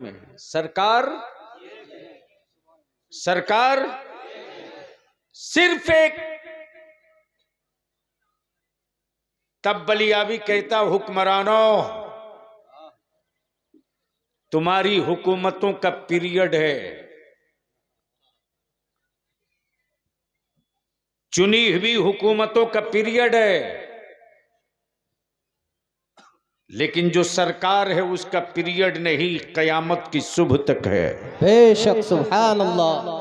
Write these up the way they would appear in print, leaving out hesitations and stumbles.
में है। सरकार सरकार सिर्फ एक। तब बलियावी कहता, हुक्मरानों, तुम्हारी हुकूमतों का पीरियड है, चुनी हुई हुकूमतों का पीरियड है, लेकिन जो सरकार है उसका पीरियड नहीं, कयामत की सुबह तक है। बेशक, सुभान अल्लाह।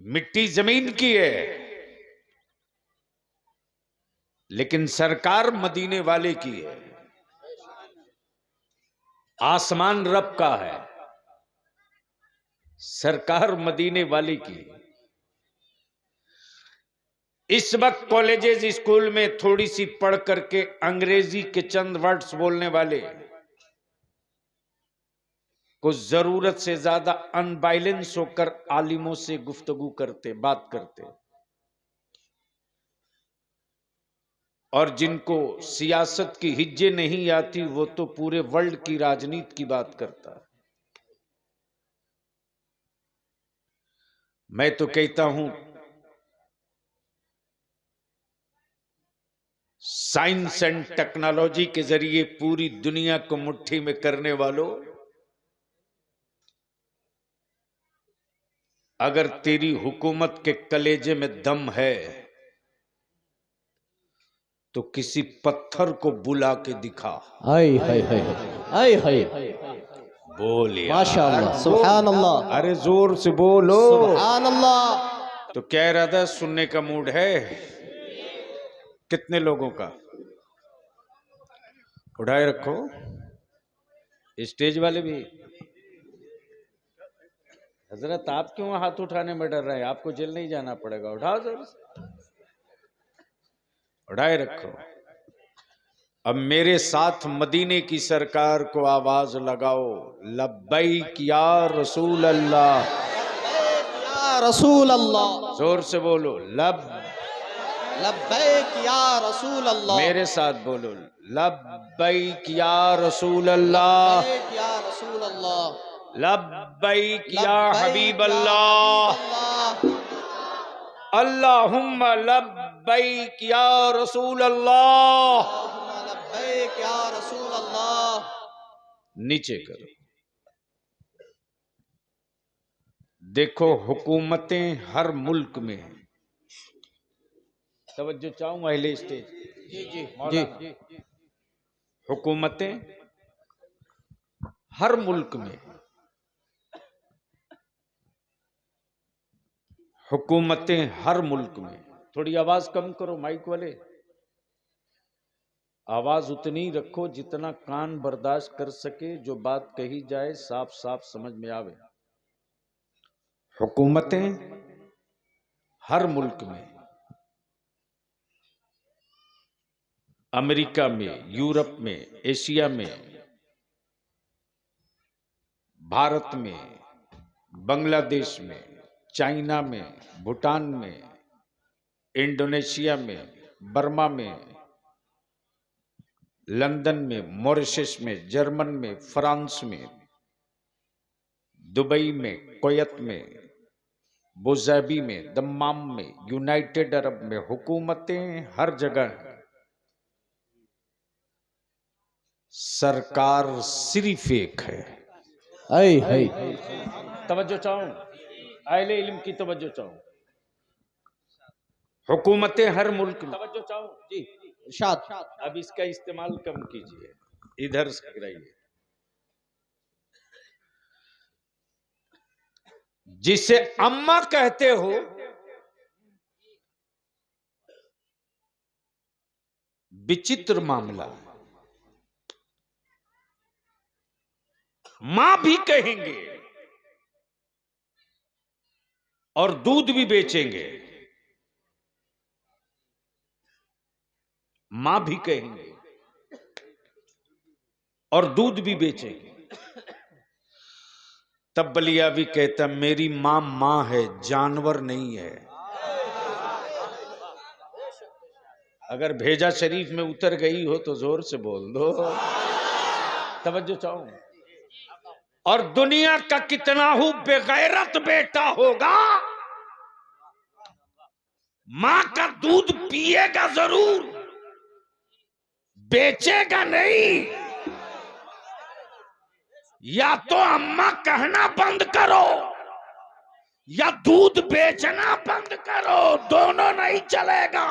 मिट्टी जमीन की है, लेकिन सरकार मदीने वाले की है। आसमान रब का है, सरकार मदीने वाले की है। इस वक्त कॉलेजेस स्कूल में थोड़ी सी पढ़ करके अंग्रेजी के चंद वर्ड्स बोलने वाले को जरूरत से ज्यादा अनबाइलेंस होकर आलिमों से गुफ्तगू करते, बात करते, और जिनको सियासत की हिज्जे नहीं आती वो तो पूरे वर्ल्ड की राजनीति की बात करता है। मैं तो कहता हूं, साइंस एंड टेक्नोलॉजी के जरिए पूरी दुनिया को मुट्ठी में करने वालों, अगर तेरी हुकूमत के कलेजे में दम है तो किसी पत्थर को बुला के दिखा। हाय हाय हाय हाय हाय, बोल यार, माशाअल्लाह, सुभान अल्लाह। अरे जोर से बोलो, सुभान अल्लाह। तो क्या इरादा, सुनने का मूड है? कितने लोगों का? उठाए रखो, स्टेज वाले भी। हजरत, आप क्यों हाथ उठाने में डर रहे हैं? आपको जेल नहीं जाना पड़ेगा, उठाओ जोर से, उठाए रखो। अब मेरे साथ मदीने की सरकार को आवाज लगाओ, लब्बैक या रसूल अल्लाह, या रसूल अल्लाह। जोर से बोलो, लब्बैक या रसूल अल्लाह। मेरे साथ बोलो, लब्बैक या रसूल अल्लाह, लब्बैक या रसूल अल्लाह, लब्बैक या हबीब अल्लाह, अल्लाहुम्मा लब्बैक या रसूल अल्लाह। लब्बैक या रसूल अल्लाह। नीचे करो। देखो, हुकूमतें हर मुल्क में हैं। तवज्जो चाहूं अहले स्टेज? जी जी जी। हुकूमतें हर मुल्क में, हुकूमतें हर मुल्क में। थोड़ी आवाज कम करो माइक वाले, आवाज उतनी रखो जितना कान बर्दाश्त कर सके, जो बात कही जाए साफ साफ समझ में आवे। हुकूमतें हर मुल्क में, अमेरिका में, यूरोप में, एशिया में, भारत में, बांग्लादेश में, चाइना में, भूटान में, इंडोनेशिया में, बर्मा में, लंदन में, मॉरिशस में, जर्मन में, फ्रांस में, दुबई में, कुवैत में, अबूधाबी में, दम्माम में, यूनाइटेड अरब में, हुकूमतें हर जगह हैं। सरकार सिर्फ एक है। हाय हाय, तवज्जो चाहूं, अहले इल्म की तवज्जो चाहूं। हुकूमतें हर मुल्क में, तवज्जो चाहूं जी, इरशाद। अब इसका इस्तेमाल कम कीजिए, इधर से कराइए। जिसे अम्मा कहते हो, विचित्र मामला, मां भी कहेंगे और दूध भी बेचेंगे। मां भी कहेंगे और दूध भी बेचेंगे। तब बलिया भी कहता, मेरी मां मां है, जानवर नहीं है। अगर भेजा शरीफ में उतर गई हो तो जोर से बोल दो, तवज्जो चाहूं। और दुनिया का कितना हूं बेगैरत बेटा होगा, मां का दूध पिएगा जरूर, बेचेगा नहीं। या तो अम्मा कहना बंद करो या दूध बेचना बंद करो, दोनों नहीं चलेगा।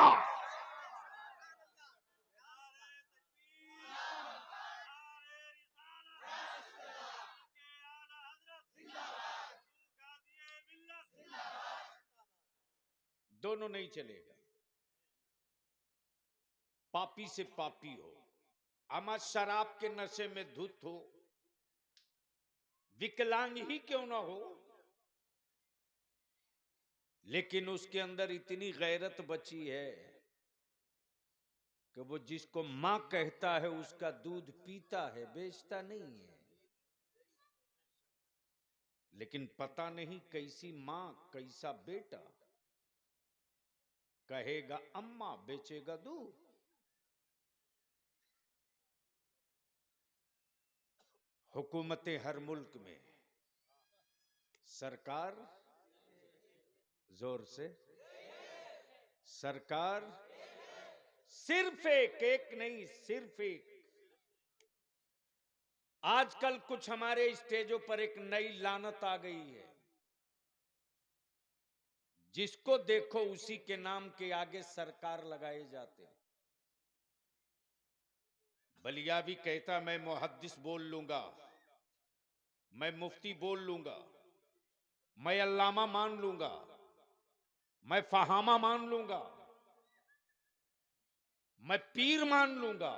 दोनों नहीं चलेगा। पापी से पापी हो, अमा शराब के नशे में धुत हो, विकलांग ही क्यों ना हो, लेकिन उसके अंदर इतनी गैरत बची है कि वो जिसको मां कहता है उसका दूध पीता है, बेचता नहीं है। लेकिन पता नहीं कैसी मां कैसा बेटा, कहेगा अम्मा बेचेगा दूध। हुकूमतें हर मुल्क में, सरकार जोर से, सरकार सिर्फ एक नहीं, सिर्फ एक। आजकल कुछ हमारे स्टेजों पर एक नई लानत आ गई है, जिसको देखो उसी के नाम के आगे सरकार लगाए जाते हैं। बलियावी कहता मैं मुहद्दिस बोल लूंगा, मैं मुफ्ती बोल लूंगा, मैं अल्लामा मान लूंगा, मैं फहामा मान लूंगा, मैं पीर मान लूंगा।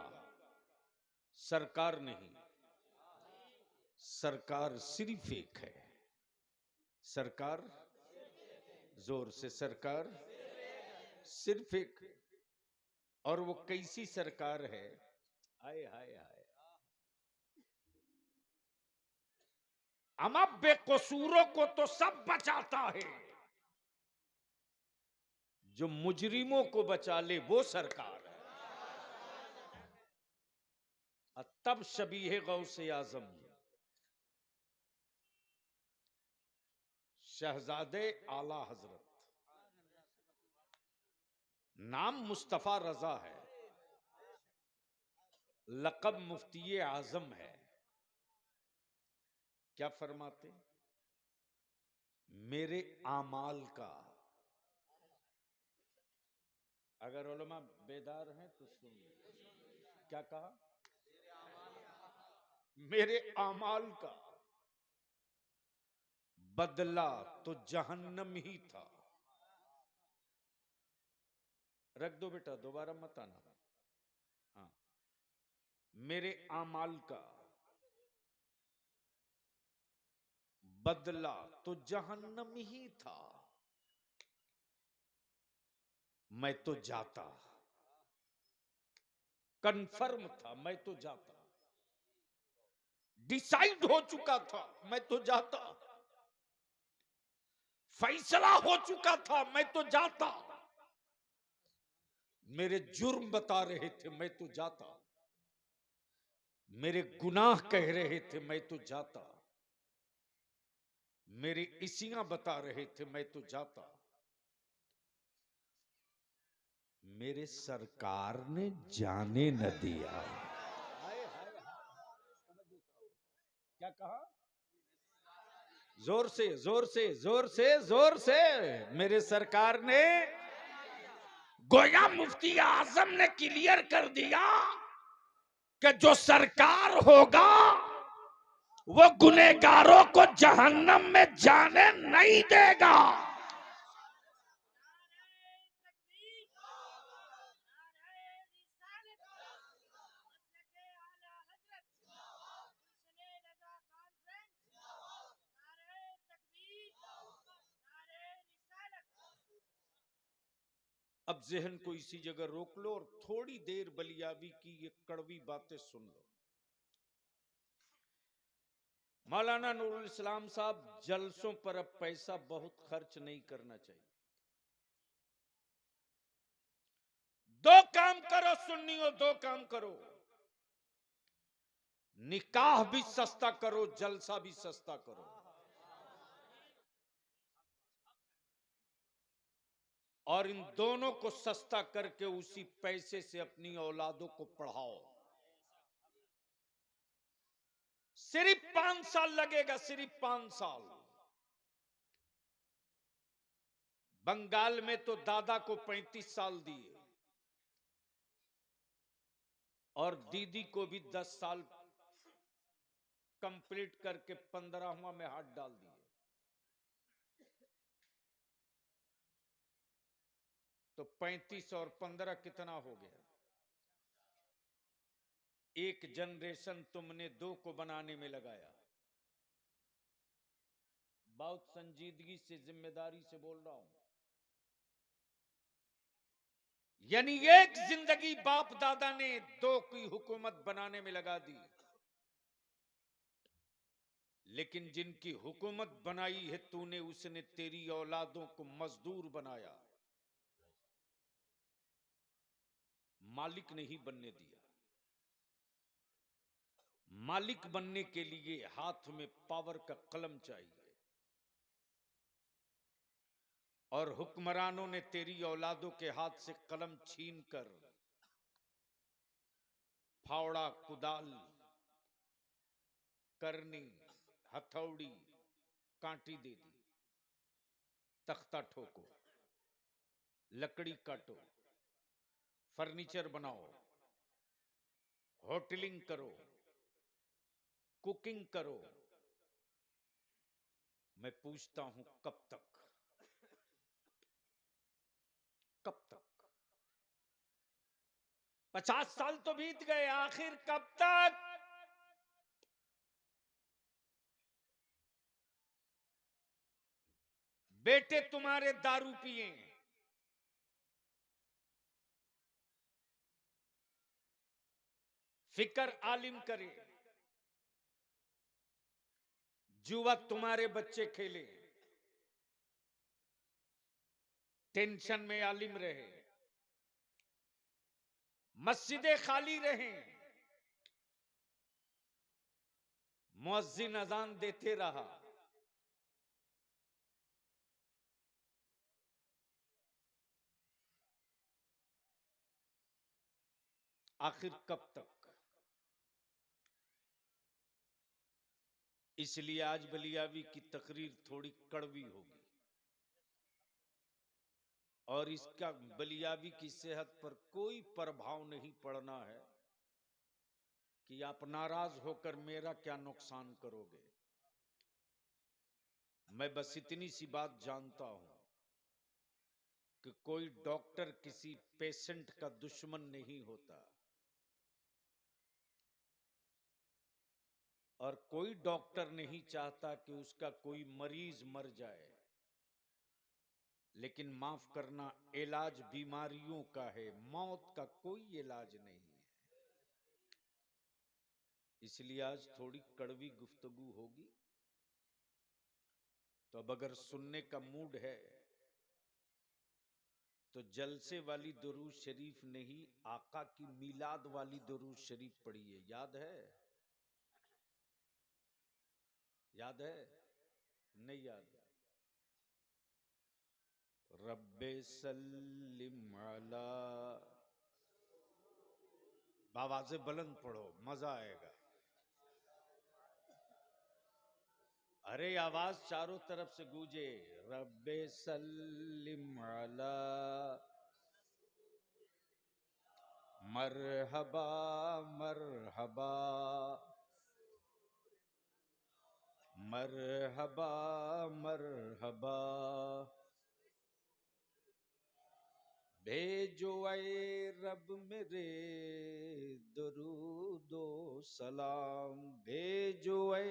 सरकार नहीं, सरकार सिर्फ एक है। सरकार जोर से, सरकार सिर्फ एक। और वो कैसी सरकार है, हाय हाय हाय। अमा बेकसूरों को तो सब बचाता है, जो मुजरिमों को बचा ले वो सरकार है। तब शबीह गौसे आजम शहजादे आला हजरत, नाम मुस्तफा रजा है, लक़ब मुफ्ती आजम है। क्या फरमाते, मेरे आमाल का, अगर उलमा बेदार हैं तो सुन, क्या कहा, मेरे आमाल का बदला तो जहन्नम ही था। रख दो बेटा, दोबारा मत आना। हाँ, मेरे आमाल का बदला तो जहन्नम ही था, मैं तो जाता, कन्फर्म था, मैं तो जाता, डिसाइड हो चुका था, मैं तो जाता, फैसला हो चुका था, मैं तो जाता। मेरे जुर्म बता रहे थे, मैं तो जाता, मेरे गुनाह कह रहे थे, मैं तो जाता, मेरी इसियां बता रहे थे, मैं तो जाता। मेरे सरकार ने जाने न दिया। क्या कहा, जोर से जोर से जोर से जोर से, मेरे सरकार ने, गोया मुफ्ती आजम ने क्लियर कर दिया कि जो सरकार होगा वो गुनहगारों को जहन्नम में जाने नहीं देगा। अब जहन को इसी जगह रोक लो और थोड़ी देर बलियाबी की ये कड़वी बातें सुन लो। मौलाना नूरुल इस्लाम साहब, जलसों पर अब पैसा बहुत खर्च नहीं करना चाहिए। दो काम करो सुन्नियों, दो काम करो, निकाह भी सस्ता करो, जलसा भी सस्ता करो। और इन दोनों को सस्ता करके उसी पैसे से अपनी औलादों को पढ़ाओ। सिर्फ 5 साल लगेगा, सिर्फ 5 साल। बंगाल में तो दादा को 35 साल दिए और दीदी को भी 10 साल कंप्लीट करके 15वां में हाथ डाल दिए। तो 35 और 15 कितना हो गया? एक जनरेशन तुमने 2 को बनाने में लगाया। बहुत संजीदगी से, जिम्मेदारी से बोल रहा हूं। यानी एक जिंदगी बाप दादा ने 2 की हुकूमत बनाने में लगा दी। लेकिन जिनकी हुकूमत बनाई है तूने, उसने तेरी औलादों को मजदूर बनाया, मालिक नहीं बनने दिया। मालिक बनने के लिए हाथ में पावर का कलम चाहिए। और हुक्मरानों ने तेरी औलादों के हाथ से कलम छीनकर फावड़ा, कुदाल, करनी, हथौड़ी, कांटी दे दी। तख्ता ठोको, लकड़ी काटो, फर्नीचर बनाओ, होटलिंग करो, कुकिंग करो। मैं पूछता हूं कब तक? कब तक? 50 साल तो बीत गए, आखिर कब तक? बेटे तुम्हारे दारू पिए, फिकर आलिम करे, जुआ तुम्हारे बच्चे खेले, टेंशन में आलिम रहे, मस्जिदें खाली रहे, मुअज्जिन अजान देते रहा। आखिर कब तक? इसलिए आज बलियावी की तकरीर थोड़ी कड़वी होगी और इसका बलियावी की सेहत पर कोई प्रभाव नहीं पड़ना है कि आप नाराज होकर मेरा क्या नुकसान करोगे। मैं बस इतनी सी बात जानता हूं कि कोई डॉक्टर किसी पेशेंट का दुश्मन नहीं होता और कोई डॉक्टर नहीं चाहता कि उसका कोई मरीज मर जाए। लेकिन माफ करना, इलाज बीमारियों का है, मौत का कोई इलाज नहीं है। इसलिए आज थोड़ी कड़वी गुफ्तगू होगी। तो अब अगर सुनने का मूड है तो जलसे वाली दुरूद शरीफ नहीं, आका की मिलाद वाली दुरूद शरीफ पढ़िए। याद है? याद है? नहीं याद? रब्बे सल्लिम अला, आवाज़े बुलंद पढ़ो, मजा आएगा। अरे आवाज चारों तरफ से गूंजे। रब्बे सल्लिम अला, मरहबा मरहबा, मरहबा मरहबा, भेजो ऐ रब मेरे दरूदो सलाम, भेजो ऐ,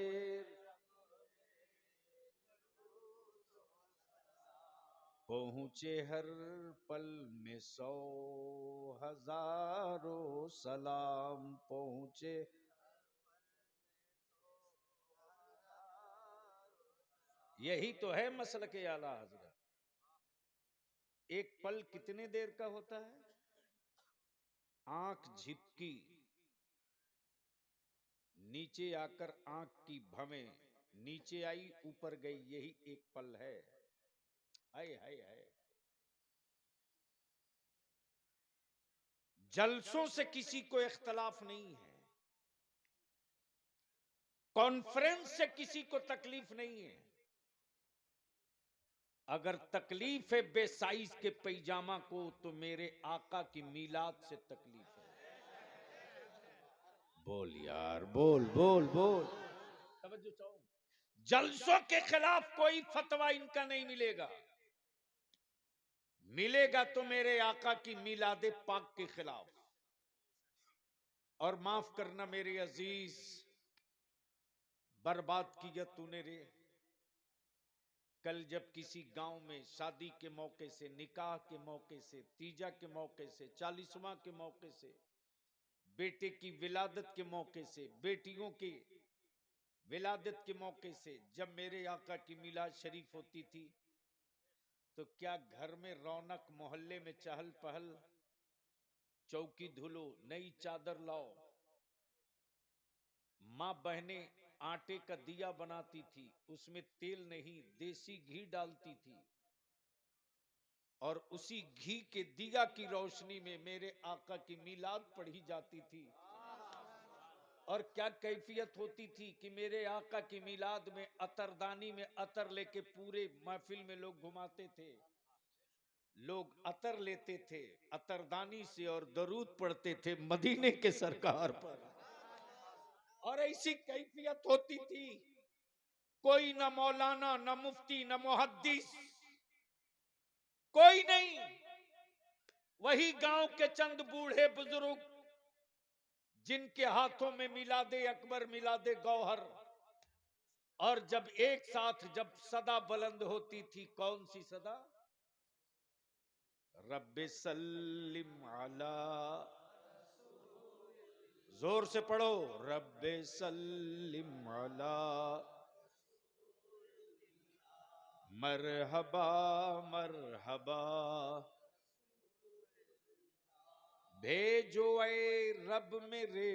पहुंचे हर पल में 100,000 सलाम, पहुंचे। यही तो है मसल के आला हजरत। एक पल कितने देर का होता है? आंख झिपकी, नीचे आकर आंख की भवें नीचे आई ऊपर गई, यही एक पल है। हाय हाय हाय। जलसों से किसी को इख्तलाफ नहीं है, कॉन्फ्रेंस से किसी को तकलीफ नहीं है। अगर तकलीफ है बेसाइज के पैजामा को, तो मेरे आका की मीलाद से तकलीफ है। बोल यार, बोल बोल बोल। तवज्जो चाहो। जलसों के खिलाफ कोई फतवा इनका नहीं मिलेगा, मिलेगा तो मेरे आका की मीलादे पाक के खिलाफ। और माफ करना मेरे अजीज, बर्बाद किया तूने रे। कल जब किसी गांव में शादी के मौके से, निकाह के मौके से, तीजा के मौके से, 40वां के मौके से, बेटे की विलादत के मौके से, बेटियों की विलादत के मौके से, जब मेरे आका की मिलाद शरीफ होती थी, तो क्या घर में रौनक, मोहल्ले में चहल पहल, चौकी धुलो, नई चादर लाओ। मां बहनें आटे का दिया बनाती थी, उसमें तेल नहीं देसी घी डालती थी, और उसी घी के दिया की रोशनी में मेरे आका की मिलाद पढ़ी जाती थी। और क्या कैफियत होती थी कि मेरे आका की मिलाद में अतरदानी में अतर लेके पूरे महफिल में लोग घुमाते थे। लोग अतर लेते थे अतरदानी से और दरूद पढ़ते थे मदीने के सरकार पर। और ऐसी कैफियत होती थी, कोई न मौलाना, न मुफ्ती, न मुहद्दिस, कोई नहीं। वही गांव के चंद बूढ़े बुजुर्ग, जिनके हाथों में मिलादे अकबर, मिलादे गौहर। और जब एक साथ जब सदा बुलंद होती थी, कौन सी सदा? रब्बे सल्लिम अला, जोर से पढ़ो, रब्बे सल्लिम अला मरहबा मरहबा, भेजो ऐ रब मेरे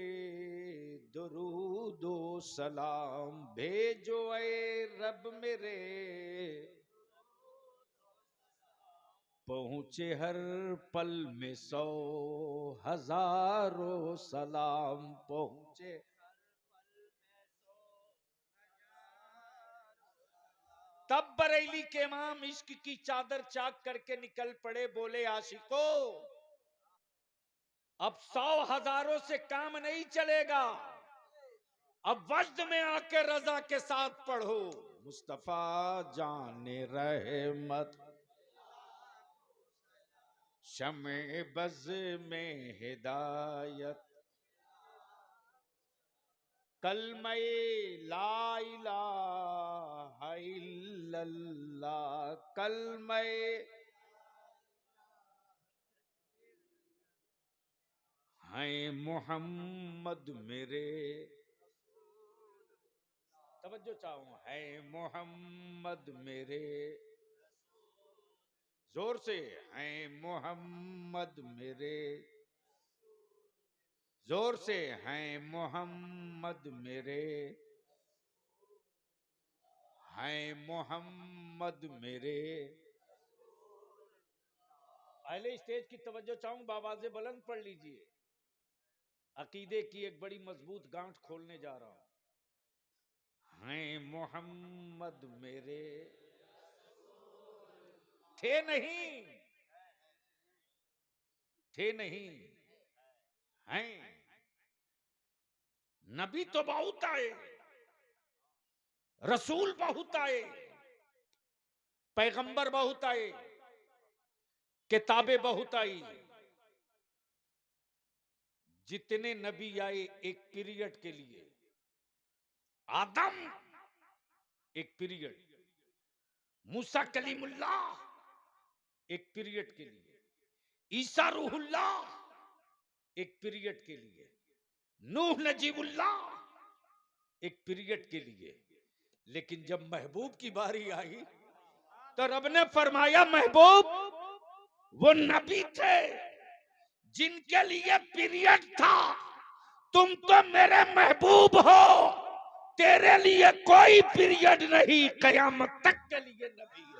दुरूदो सलाम, भेजो ऐ रब मेरे, पहुंचे हर पल में 100,000 सलाम, पहुंचे। तब बरेली के इमाम इश्क की चादर चाक करके निकल पड़े, बोले आशिको, अब 100,000 से काम नहीं चलेगा, अब वज्द में आके रजा के साथ पढ़ो, मुस्तफा जाने रहमत शमे बज में हिदायत, कलमे ला इलाहा इल्लल्लाह, कलमे हैं मोहम्मद मेरे, तवज्जो चाहूं, है मोहम्मद मेरे, जोर से, हैं मोहम्मद मेरे, जोर से, हैं मोहम्मद मेरे, हैं मोहम्मद मेरे। पहले स्टेज की तवज्जो चाहूं, बाबाज़े बुलंद पढ़ लीजिए। अकीदे की एक बड़ी मजबूत गांठ खोलने जा रहा हूं। हैं मोहम्मद मेरे, थे नहीं, थे नहीं, हैं। नबी तो बहुत आए, रसूल बहुत आए, पैगंबर बहुत आए, किताबें बहुत आई। जितने नबी आए एक पीरियड के लिए, आदम एक पीरियड, मूसा कलीमुल्लाह एक पीरियड के लिए, ईसा रूहुल्लाह एक पीरियड के लिए, नूह नजीबुल्लाह एक पीरियड के लिए। लेकिन जब महबूब की बारी आई, तो रब ने फरमाया, महबूब वो नबी थे जिनके लिए पीरियड था, तुम तो मेरे महबूब हो, तेरे लिए कोई पीरियड नहीं, कयामत तक के लिए नबी हो।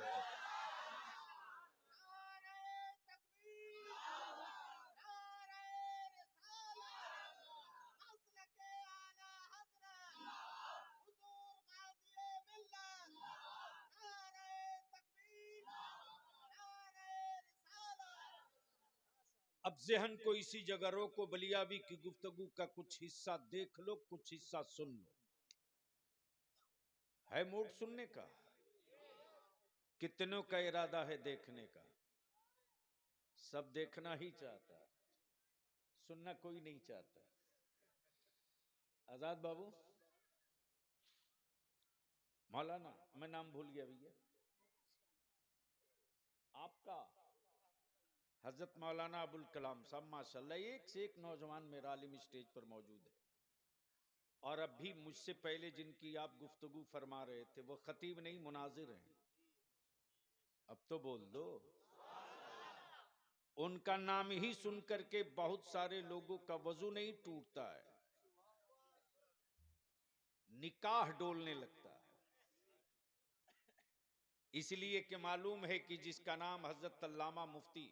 अब जहन को इसी जगह रोको, बलियावी की गुफ्तगू का कुछ हिस्सा देख लो, कुछ हिस्सा सुन लो। है मूड सुनने का? कितनों का इरादा है देखने का? सब देखना ही चाहता, सुनना कोई नहीं चाहता। आजाद बाबू, मौलाना, मैं नाम भूल गया भैया आपका, हजरत मौलाना अबुल कलाम साहब, माशाल्लाह एक से एक नौजवान मेरा आलिम स्टेज पर मौजूद है। और अब भी मुझसे पहले जिनकी आप गुफ्तगू फरमा रहे थे, वो खतीब नहीं मुनाजिर हैं। अब तो बोल दो। उनका नाम ही सुन करके बहुत सारे लोगों का वजू नहीं टूटता है, निकाह डोलने लगता है। इसलिए कि मालूम है कि जिसका नाम हजरत अल्लामा मुफ्ती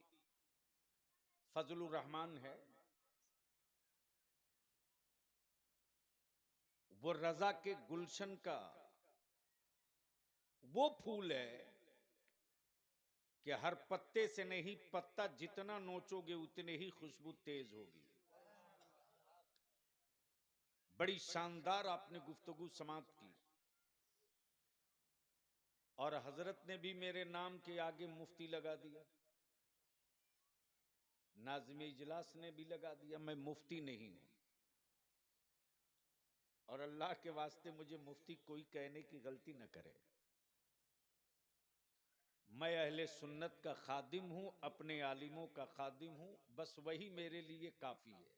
फजलुर रहमान है, वो रजा के गुलशन का वो फूल है कि हर पत्ते से नहीं, पत्ता जितना नोचोगे उतने ही खुशबू तेज होगी। बड़ी शानदार आपने गुफ्तगू समाप्त की। और हजरत ने भी मेरे नाम के आगे मुफ्ती लगा दिया, नाज़िम इजलास ने भी लगा दिया। मैं मुफ्ती नहीं हूं, और अल्लाह के वास्ते मुझे मुफ्ती कोई कहने की गलती न करे। मैं अहले सुन्नत का खादिम हूं, अपने आलिमों का खादिम हूं, बस वही मेरे लिए काफी है।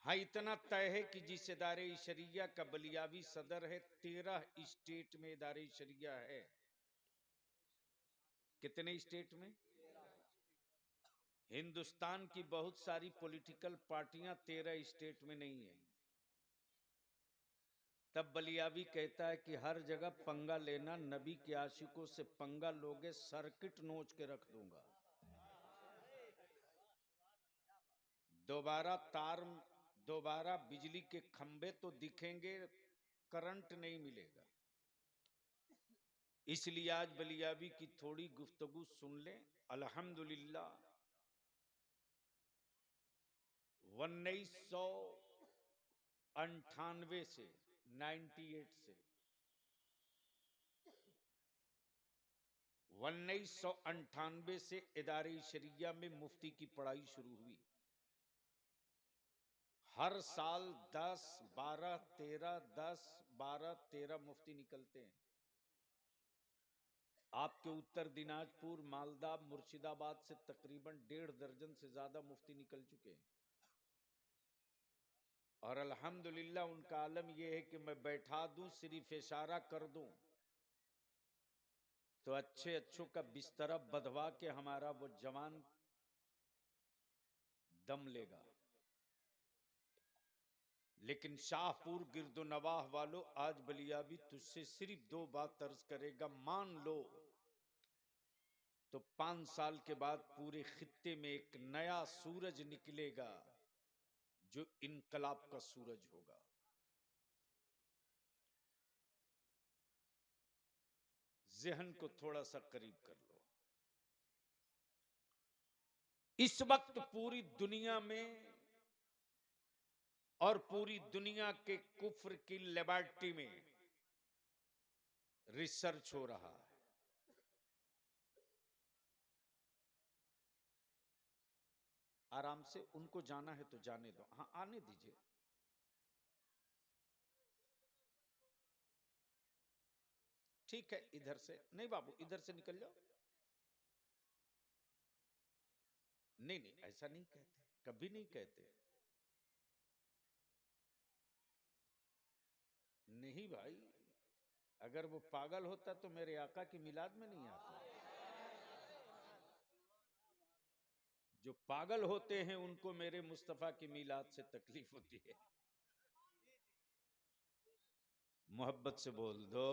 हाँ, इतना तय है कि जिस इदारे शरिया का बलियावी सदर है, 13 स्टेट में इदारे शरिया है। कितने स्टेट में? हिंदुस्तान की बहुत सारी पॉलिटिकल पार्टियां 13 स्टेट में नहीं है। तब बलियावी कहता है कि हर जगह पंगा लेना, नबी के आशिकों से पंगा लोगे, सर्किट नोच के रख दूंगा। दोबारा तार, दोबारा बिजली के खंभे तो दिखेंगे, करंट नहीं मिलेगा। इसलिए आज बलियावी की थोड़ी गुफ्तगू सुन ले। अल्हम्दुलिल्लाह 1998 से 98 से 1998 से इदारे शरिया में मुफ्ती की पढ़ाई शुरू हुई। हर साल 10, 12, 13, 10, 12, 13 मुफ्ती निकलते हैं। आपके उत्तर दिनाजपुर, मालदा, मुर्शिदाबाद से तकरीबन 1.5 दर्जन से ज्यादा मुफ्ती निकल चुके हैं। और अल्हम्दुलिल्लाह उनका आलम यह है कि मैं बैठा दूं, सिर्फ इशारा कर दूं तो अच्छे अच्छों का बिस्तरा बधवा के हमारा वो जवान दम लेगा। लेकिन शाहपुर गिरदो नवाह वालों, आज बलियावी तुझसे सिर्फ 2 बात अर्ज करेगा। मान लो तो 5 साल के बाद पूरे खित्ते में एक नया सूरज निकलेगा, जो इनकलाब का सूरज होगा। जहन को थोड़ा सा करीब कर लो। इस वक्त पूरी दुनिया में और पूरी दुनिया के कुफ्र की लेबोरेटरी में रिसर्च हो रहा है। आराम से, उनको जाना है तो जाने दो। हाँ, आने दीजिए। ठीक है, इधर से नहीं बाबू, इधर से निकल जाओ। नहीं नहीं, ऐसा नहीं कहते, कभी नहीं कहते। नहीं भाई, अगर वो पागल होता तो मेरे आका की मिलाद में नहीं आता। जो पागल होते हैं उनको मेरे मुस्तफा की मीलाद से तकलीफ होती है। मोहब्बत से बोल दो।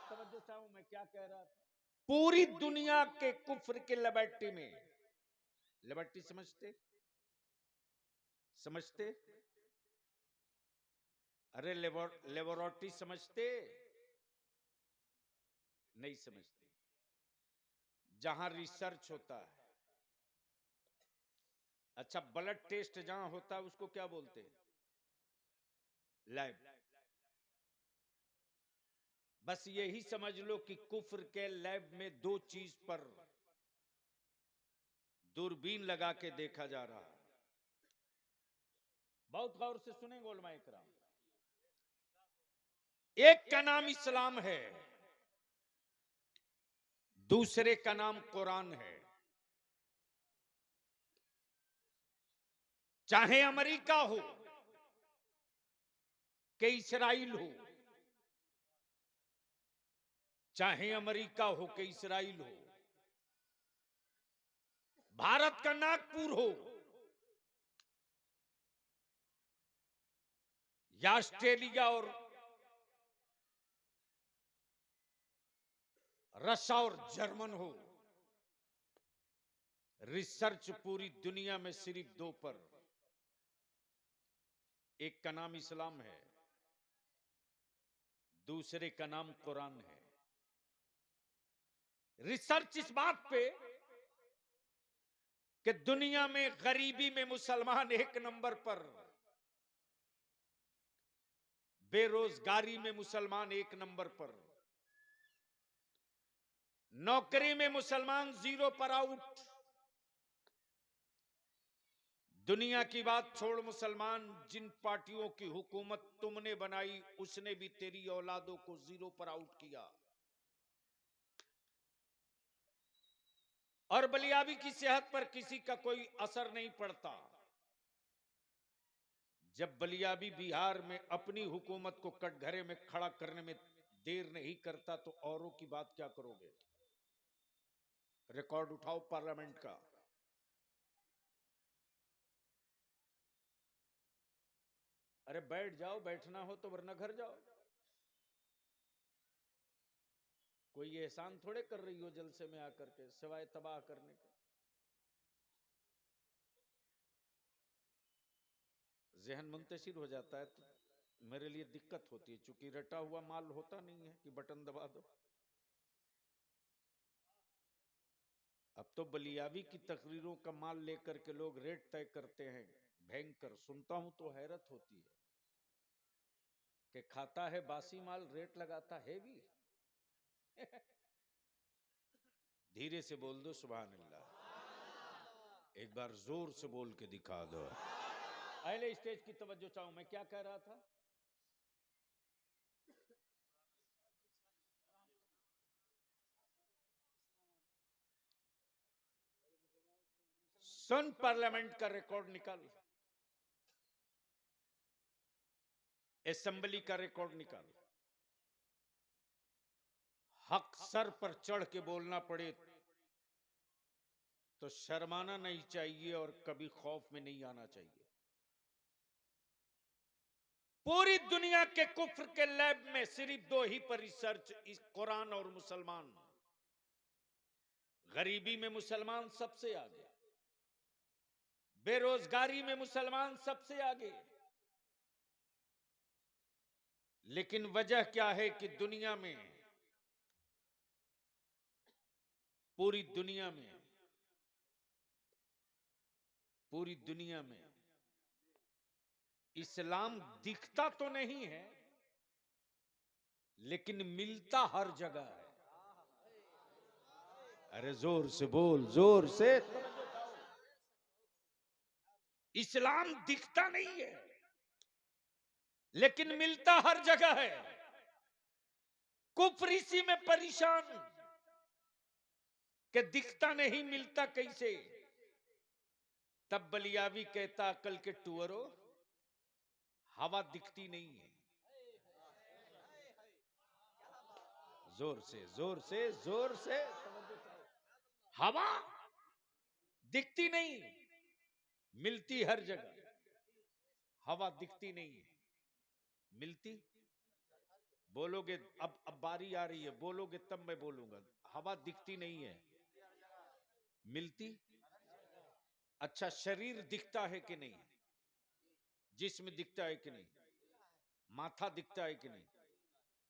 तवज्जो चाहूं मैं क्या कह रहा था। पूरी दुनिया के कुफ्र के लेबोरेटरी में, लेबोरेटरी समझते समझते, अरे लेबोरेटरी समझते नहीं समझते, जहां रिसर्च होता है। अच्छा, ब्लड टेस्ट जहां होता है उसको क्या बोलते हैं? लैब। बस यही समझ लो कि कुफ्र के लैब में दो चीज पर दूरबीन लगा के देखा जा रहा है। बहुत गौर से सुनेंगे उलमाए किराम। एक का नाम इस्लाम है, दूसरे का नाम कुरान है। चाहे अमेरिका हो कि इसराइल हो, चाहे अमेरिका हो कि इसराइल हो, भारत का नागपुर हो या ऑस्ट्रेलिया और रशिया और जर्मन हो, रिसर्च पूरी दुनिया में सिर्फ दो पर। एक का नाम इस्लाम है, दूसरे का नाम कुरान है। रिसर्च इस बात पे कि दुनिया में गरीबी में मुसलमान एक नंबर पर, बेरोजगारी में मुसलमान एक नंबर पर, नौकरी में मुसलमान जीरो पर आउट। दुनिया की बात छोड़, मुसलमान जिन पार्टियों की हुकूमत तुमने बनाई उसने भी तेरी औलादों को जीरो पर आउट किया। और बलियाबी की सेहत पर किसी का कोई असर नहीं पड़ता। जब बलियाबी बिहार में अपनी हुकूमत को कटघरे में खड़ा करने में देर नहीं करता तो औरों की बात क्या करोगे? रिकॉर्ड उठाओ पार्लियामेंट का। अरे बैठ जाओ, बैठना हो तो, वरना घर जाओ। कोई एहसान थोड़े कर रही हो जलसे में आकर के, सिवाय तबाह करने के। जहन मुंतशिर हो जाता है तो मेरे लिए दिक्कत होती है, चूंकि रटा हुआ माल होता नहीं है कि बटन दबा दो। अब तो बलियाबी की तकरीरों का माल लेकर के लोग रेट तय करते हैं। भयंकर सुनता हूं तो हैरत होती है कि खाता है बासी माल, रेट लगाता है भी। धीरे से बोल दो सुभान अल्लाह। एक बार जोर से बोल के दिखा दो। अहले स्टेज की तवज्जो चाहूं मैं क्या कह रहा था। सुन, पार्लियामेंट का रिकॉर्ड निकाल, असेंबली का रिकॉर्ड निकाल। हक सर पर चढ़ के बोलना पड़े तो शर्माना नहीं चाहिए और कभी खौफ में नहीं आना चाहिए। पूरी दुनिया के कुफ्र के लैब में सिर्फ दो ही पर रिसर्च, इस कुरान और मुसलमान। गरीबी में मुसलमान सबसे आगे, बेरोजगारी में मुसलमान सबसे आगे। लेकिन वजह क्या है कि दुनिया में, पूरी दुनिया में, पूरी दुनिया में इस्लाम दिखता तो नहीं है लेकिन मिलता हर जगह है। अरे जोर से बोल, जोर से। इस्लाम दिखता नहीं है लेकिन मिलता हर जगह है। कुफ्र इसी में परेशान कि दिखता नहीं, मिलता कैसे। तब बलियावी कहता अकल के टुअरो, हवा दिखती नहीं है। जोर से, जोर से, जोर से। हवा दिखती नहीं, मिलती हर जगह। हवा दिखती नहीं है, मिलती। बोलोगे अब बारी आ रही है, बोलोगे तब मैं बोलूंगा। हवा दिखती नहीं है, मिलती। अच्छा, शरीर दिखता है कि नहीं? जिस्म दिखता है कि नहीं? माथा दिखता है कि नहीं?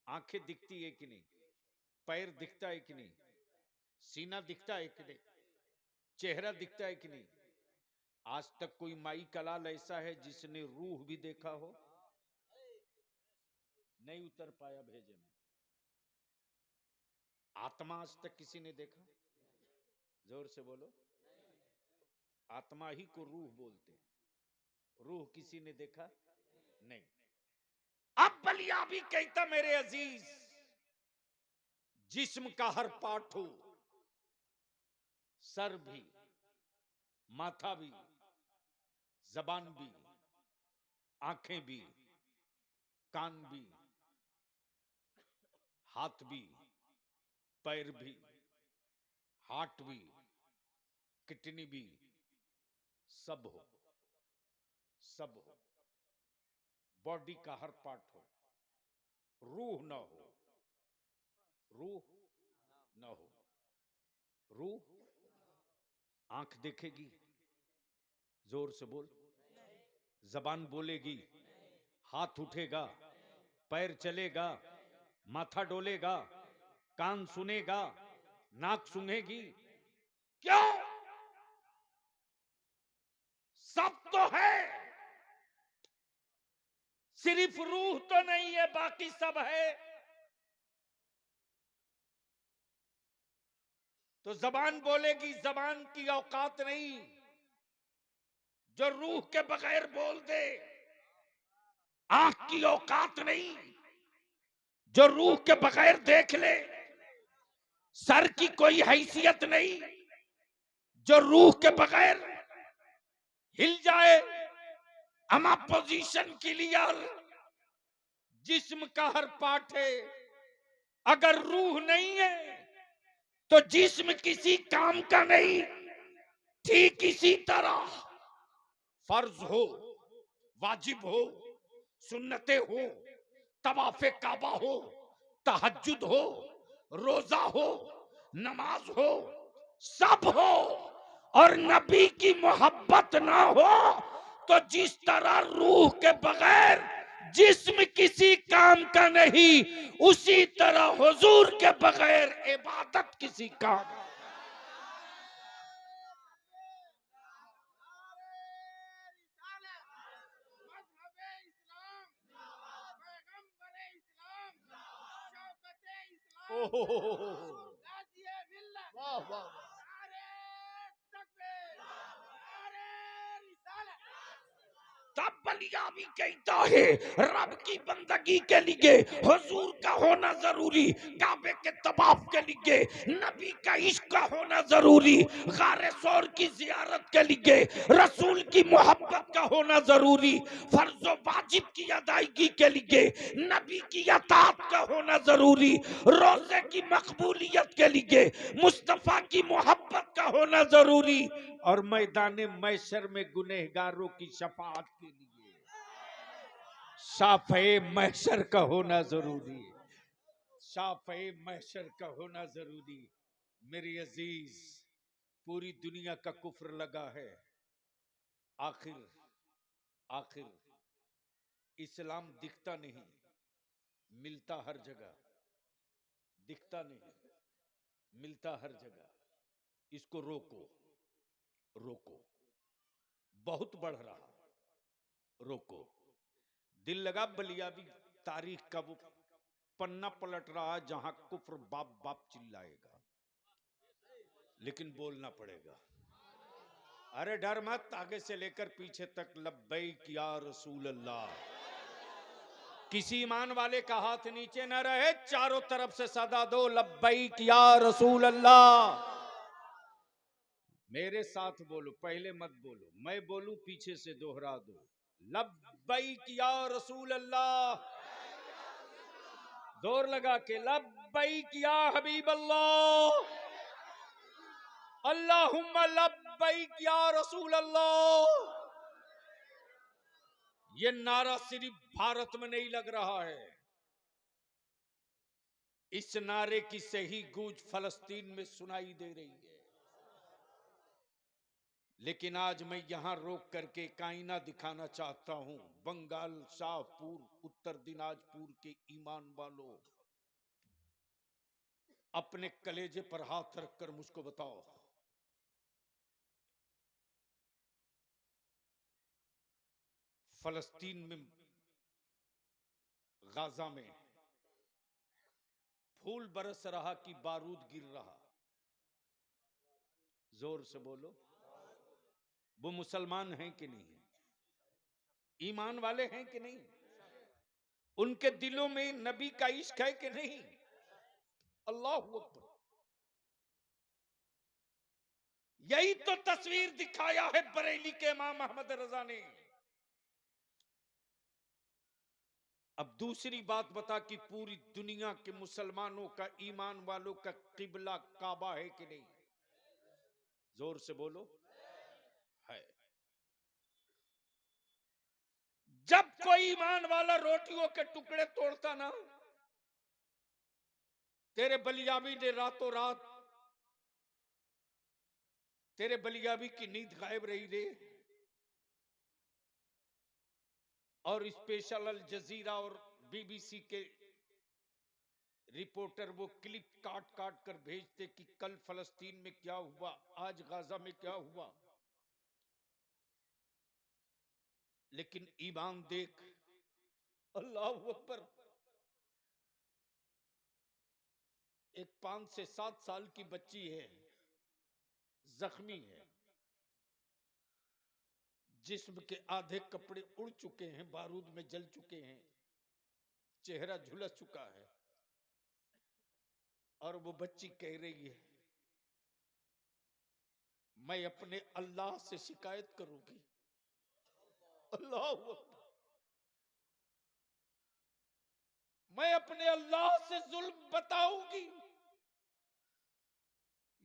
आंखें दिखती है कि नहीं? पैर दिखता है कि नहीं? सीना दिखता है कि नहीं? चेहरा दिखता है कि नहीं? आज तक कोई माई कलाल ऐसा है जिसने रूह भी देखा हो? नहीं उतर पाया भेजे में। आत्मा आज तक किसी ने देखा? जोर से बोलो। आत्मा ही को रूह बोलते हैं। रूह किसी ने देखा नहीं। अब बलिया भी कहता मेरे अजीज, जिस्म का हर पार्ट हो, सर भी, माथा भी, जबान भी, आंखें भी, कान भी, हाथ भी, पैर भी, हार्ट भी, किडनी भी, सब हो, सब हो। बॉडी का हर पार्ट हो, रूह ना हो, रूह ना हो। रूह आंख देखेगी, जोर से बोल। जबान बोलेगी, हाथ उठेगा, पैर चलेगा, माथा डोलेगा, कान सुनेगा, नाक सूंघेगी। क्यों? सब तो है, सिर्फ रूह तो नहीं है, बाकी सब है। तो जबान बोलेगी, जबान की औकात नहीं जो रूह के बगैर बोल दे। आंख की औकात नहीं जो रूह के बगैर देख ले। सर की कोई हैसियत नहीं जो रूह के बगैर हिल जाए। अमा पोजीशन क्लियर। जिस्म का हर पार्ट है, अगर रूह नहीं है तो जिस्म किसी काम का नहीं। ठीक इसी तरह फर्ज हो, वाजिब हो, सुन्नतें हो, तवाफे काबा हो, तहज्जुद हो, रोजा हो, नमाज हो, सब हो, और नबी की मोहब्बत ना हो तो जिस तरह रूह के बगैर जिस्म किसी काम का नहीं, उसी तरह हुजूर के बगैर इबादत किसी काम। वाह वाह। तब बलिया भी कहता है रब की बंदगी के लिए हुजूर का होना जरूरी, काबे के तवाफ के लिए नबी का इश्क का होना जरूरी, गारे सौर की जियारत के लिए रसूल की मोहब्बत का होना जरूरी, फर्ज वाजिब की अदायगी के लिए नबी की अतात का होना जरूरी, रोजे की मकबूलियत के लिए मुस्तफा की मोहब्बत का होना जरूरी, और मैदान मैशर में गुनहगारों की शफाअत के लिए शाफ़े महशर का होना जरूरी है। शाफ़े महशर का होना जरूरी। मेरी अजीज, पूरी दुनिया का कुफ्र लगा है, आखिर आखिर इस्लाम दिखता नहीं, मिलता हर जगह। दिखता नहीं, मिलता हर जगह। इसको रोको, रोको। बहुत बढ़ रहा, रोको। दिल लगा बलियावी तारीख का वो पन्ना पलट रहा जहां कुफ्र बाप बाप चिल्लाएगा, लेकिन बोलना पड़ेगा। अरे डर मत, आगे से लेकर पीछे तक लब्बैक या रसूल अल्लाह। किसी ईमान वाले का हाथ नीचे न रहे, चारों तरफ से सदा दो लब्बैक या रसूल अल्लाह। मेरे साथ बोलो, पहले मत बोलो, मैं बोलूं पीछे से दोहरा दो। लब्बैक या रसूल अल्लाह। जोर लगा के लब्बैक या हबीब अल्लाह। अल्लाहुम्मा लब्बैक। लब्बैक या रसूल अल्लाह। ये नारा सिर्फ भारत में नहीं लग रहा है, इस नारे की सही गूंज फलस्तीन में सुनाई दे रही है। लेकिन आज मैं यहां रोक करके एक आईना दिखाना चाहता हूं। बंगाल, शाहपुर, उत्तर दिनाजपुर के ईमान वालों, अपने कलेजे पर हाथ रखकर मुझको बताओ, फलस्तीन में, गाजा में फूल बरस रहा कि बारूद गिर रहा? जोर से बोलो। वो मुसलमान हैं कि नहीं है? ईमान वाले हैं कि नहीं? उनके दिलों में नबी का इश्क है कि नहीं? अल्लाह अकबर। यही तो तस्वीर दिखाया है बरेली के इमाम अहमद रजा ने। अब दूसरी बात बता कि पूरी दुनिया के मुसलमानों का, ईमान वालों का किबला काबा है कि नहीं? जोर से बोलो। है। जब कोई ईमान वाला रोटियों के टुकड़े तोड़ता ना, तेरे बलियाबी ने रातों रात, तेरे बलियाबी की नींद गायब रही रे। और स्पेशल अल जजीरा और बीबीसी के रिपोर्टर वो क्लिप काट काट कर भेजते कि कल फलस्तीन में क्या हुआ, आज गाजा में क्या हुआ। लेकिन ईमान देख, अल्लाह अकबर। एक 5 से 7 साल की बच्ची है, जख्मी है, जिस्म के आधे कपड़े उड़ चुके हैं, बारूद में जल चुके हैं, चेहरा झुलस चुका है, और वो बच्ची कह रही है, मैं अपने अल्लाह से शिकायत करूंगी। अल्लाह अकबर। मैं अपने अल्लाह से जुल्म बताऊंगी।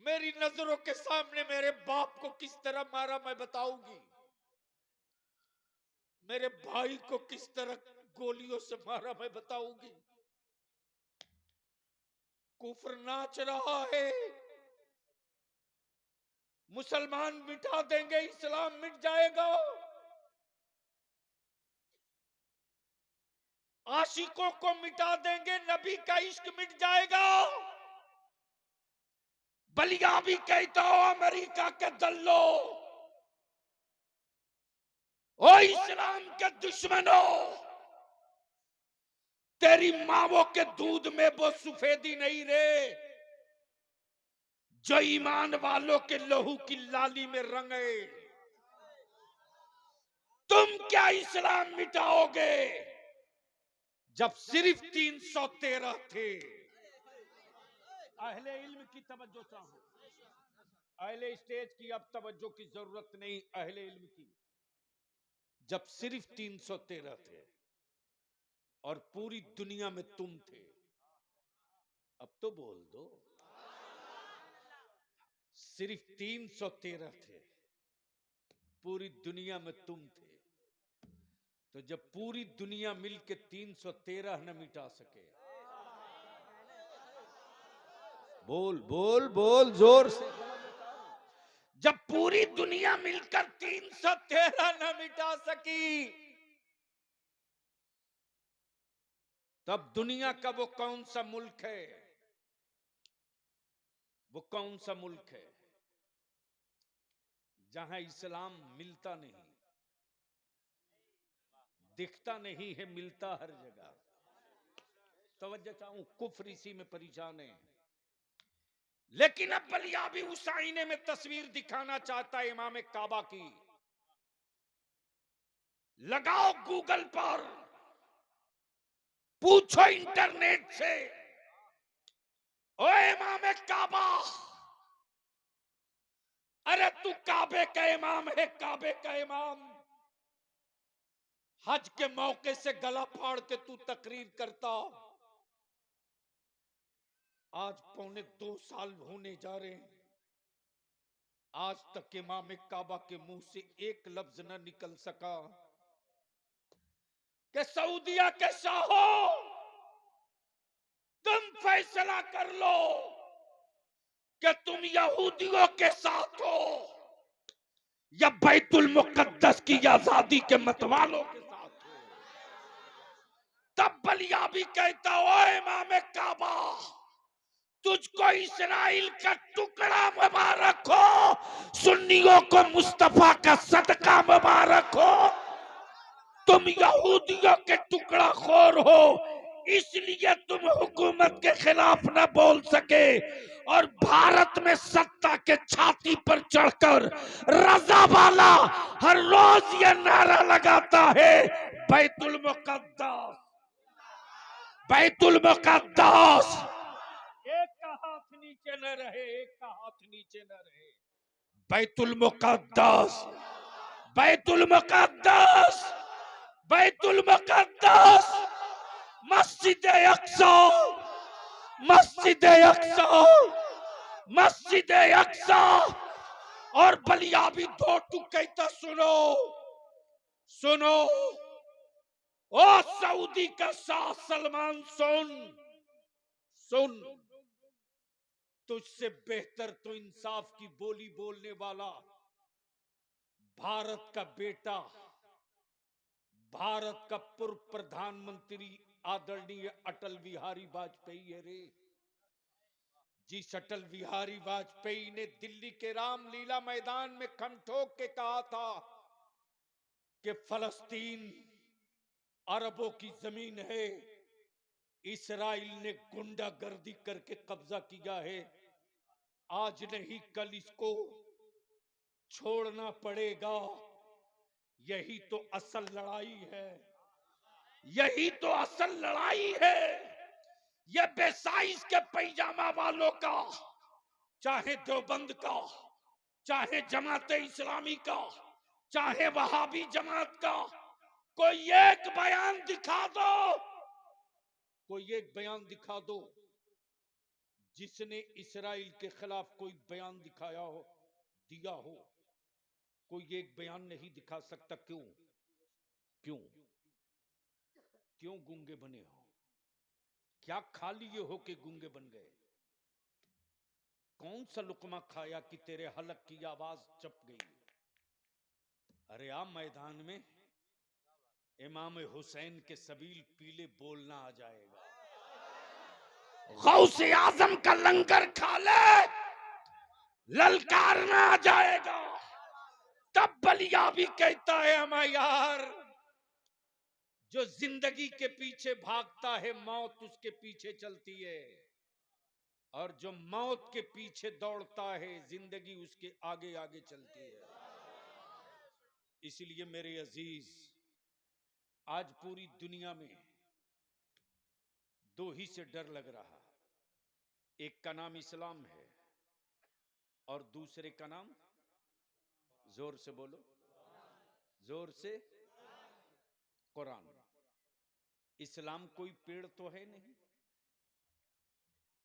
मेरी नजरों के सामने मेरे बाप को किस तरह मारा मैं बताऊंगी। मेरे भाई को किस तरह गोलियों से मारा मैं बताऊंगी। कुफ्र नाच रहा है, मुसलमान मिटा देंगे, इस्लाम मिट जाएगा। आशिकों को मिटा देंगे, नबी का इश्क मिट जाएगा। बलिया भी कहता हो अमेरिका के दल्लो, ओ इस्लाम के दुश्मनों, तेरी मावों के दूध में वो सफेदी नहीं रे जो ईमान वालों के लहू की लाली में रंगे। तुम क्या इस्लाम मिटाओगे जब सिर्फ 313 थे? अहले इल्म की तवज्जो चाहूं, अहले स्टेज की अब तवज्जो की जरूरत नहीं, अहले इल्म की। जब सिर्फ 313 थे और पूरी दुनिया में तुम थे, अब तो बोल दो। सिर्फ 313 थे, पूरी दुनिया में तुम थे, तो जब पूरी दुनिया मिलके 313 न मिटा सके, बोल बोल बोल जोर से, जब पूरी दुनिया मिलकर 313 न मिटा सकी, तब दुनिया का वो कौन सा मुल्क है, वो कौन सा मुल्क है जहां इस्लाम मिलता नहीं, दिखता नहीं है, मिलता हर जगह। तवज्जो चाहूं, कुफ्र इसी में परेशान है। लेकिन अब बलियाबी उस आईने में तस्वीर दिखाना चाहता है इमाम काबा की। लगाओ गूगल पर, पूछो इंटरनेट से, ओ इमाम काबा, अरे तू काबे का इमाम है, काबे का इमाम, हज के मौके से गला फाड़ के तू तकरीर करता, आज 2.25 साल होने जा रहे हैं, आज तक इमाम काबा के मुंह से एक लफ्ज न निकल सका कि सऊदिया के शाहो तुम फैसला कर लो कि तुम यहूदियों के साथ हो या बैतुल मुकद्दस की आजादी के मतवालों के साथ हो। तब बलिया भी कहता, ओ इमाम काबा, तुझको इस्राइल का टुकड़ा मुबारक हो, सुन्नियों को मुस्तफा का सदका मुबारक हो। तुम यहूदियों के टुकड़ा खोर हो, इसलिए तुम हुकूमत के खिलाफ न बोल सके और भारत में सत्ता के छाती पर चढ़कर रजा वाला हर रोज ये नारा लगाता है, बैतुल मुकद्दस, बैतुल मुकद्दस। एक का हाथ नीचे न रहे, एक का हाथ नीचे न रहे। बैतुल मुकद्दस, बैतुल मुकद्दस, बैतुल मुकद्दस, मस्जिद अक्सा, मस्जिद अक्सा, मस्जिद अक्सा। और बलिया भी दो टू कहता, सुनो सुनो, ओ सऊदी का शाह सलमान, सुन सुन, तुझसे बेहतर तो इंसाफ की बोली बोलने वाला भारत का बेटा, भारत का पूर्व प्रधानमंत्री आदरणीय अटल बिहारी वाजपेयी है रे। जिस अटल बिहारी वाजपेयी ने दिल्ली के रामलीला मैदान में खम ठोक के कहा था कि फलस्तीन अरबों की जमीन है, इस्राइल ने गुंडागर्दी करके कब्जा किया है, आज नहीं कल इसको छोड़ना पड़ेगा। यही तो असल लड़ाई है, यही तो असल लड़ाई है। ये बेसाइज के पैजामा वालों का, चाहे देवबंद का, चाहे जमात इस्लामी का, चाहे वहाबी जमात का, कोई एक बयान दिखा दो, कोई एक बयान दिखा दो जिसने इस्राइल के खिलाफ कोई बयान दिखाया हो, दिया हो। कोई एक बयान नहीं दिखा सकता। क्यों? क्यों? क्यों गूंगे बने हो? क्या खा लिए हो कि गूंगे बन गए? कौन सा लुकमा खाया कि तेरे हलक की आवाज चप गई? अरे आ मैदान में इमाम हुसैन के सबील पीले बोलना आ जाएगा। गौसे आजम का लंगर खा ले, ललकारना आ जाएगा। तब बलिया भी कहता है, हमें यार, जो जिंदगी के पीछे भागता है मौत उसके पीछे चलती है, और जो मौत के पीछे दौड़ता है जिंदगी उसके आगे आगे चलती है। इसलिए मेरे अजीज, आज पूरी दुनिया में दो ही से डर लग रहा। एक का नाम इस्लाम है और दूसरे का नाम, जोर से बोलो, जोर से, कुरान। इस्लाम कोई पेड़ तो है नहीं,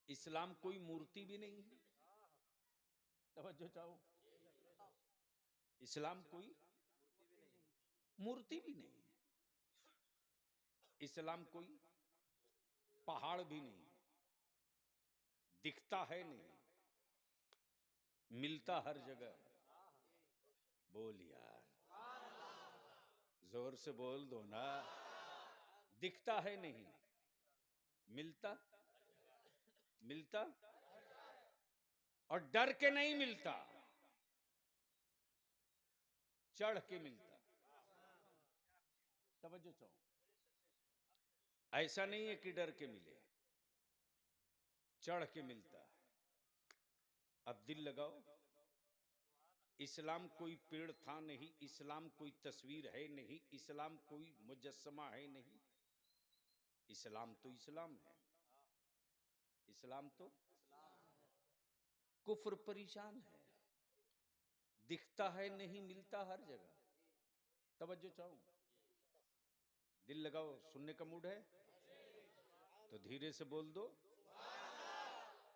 इस्लाम कोई मूर्ति भी नहीं है। तवज्जो चाहो, इस्लाम कोई मूर्ति भी नहीं, इस्लाम कोई पहाड़ भी नहीं, दिखता है नहीं, मिलता हर जगह। बोल यार, जोर से बोल दो ना। दिखता है नहीं, मिलता, मिलता, और डर के नहीं मिलता, चढ़ के मिलता। तवज्जो चाहो, ऐसा नहीं है कि डर के मिले, चढ़ के मिलता। अब दिल लगाओ, इस्लाम कोई पेड़ था नहीं, इस्लाम कोई तस्वीर है नहीं, इस्लाम कोई मुजस्समा है नहीं, इस्लाम तो इस्लाम है। इस्लाम तो कुफ्र परेशान है, दिखता है नहीं, मिलता हर जगह। तवज्जो चाहो, दिल लगाओ, सुनने का मूड है तो धीरे से बोल दो,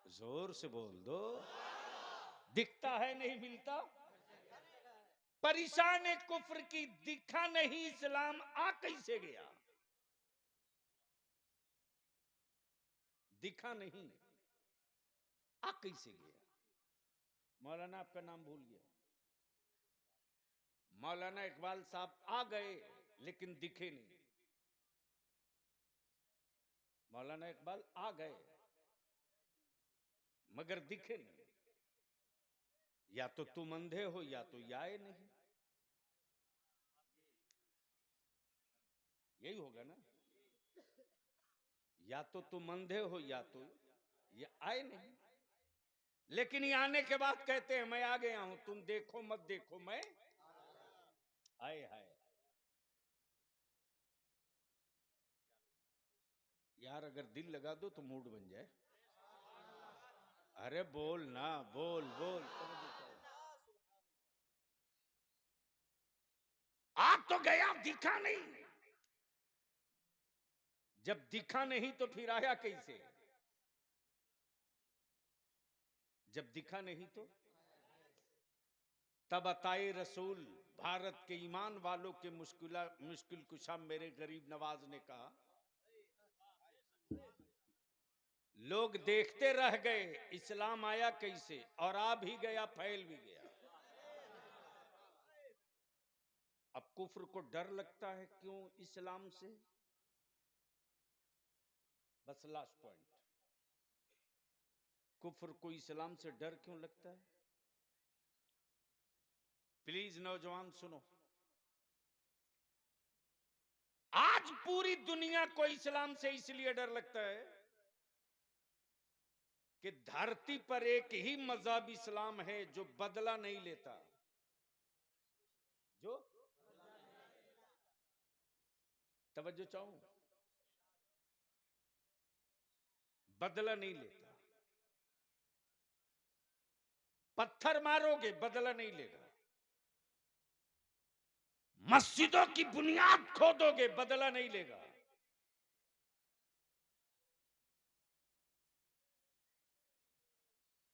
जोर से बोल दो, दिखता है नहीं मिलता। परेशान कुफ्र की दिखा नहीं इस्लाम आ कैसे गया? दिखा नहीं आ कैसे गया? मौलाना आपका नाम भूल गया। मौलाना इकबाल साहब आ गए लेकिन दिखे नहीं। मौलाना इकबाल आ गए मगर दिखे नहीं। या तो तुम अंधे हो या तो ये आए नहीं। यही होगा ना। या तो तुम अंधे हो या तो ये आए नहीं। लेकिन ये आने के बाद कहते हैं मैं आ गया हूं, तुम देखो मत देखो मैं आए। हाय यार, अगर दिल लगा दो तो मूड बन जाए। अरे बोल ना, बोल बोल। आ तो गया, दिखा नहीं। जब दिखा नहीं तो फिर आया कैसे? जब दिखा नहीं तो तब अताए रसूल भारत के ईमान वालों के मुश्किल कुशा मेरे गरीब नवाज ने कहा, लोग देखते रह गए इस्लाम आया कैसे, और आ भी गया फैल भी गया। अब कुफ्र को डर लगता है क्यों इस्लाम से? बस लास्ट पॉइंट, कुफ्र को इस्लाम से डर क्यों लगता है? प्लीज नौजवान सुनो, आज पूरी दुनिया को इस्लाम से इसलिए डर लगता है कि धरती पर एक ही मजहब इस्लाम है जो बदला नहीं लेता। जो तवज्जो चाहूं, बदला नहीं लेता। पत्थर मारोगे बदला नहीं लेगा, मस्जिदों की बुनियाद खोदोगे बदला नहीं लेगा।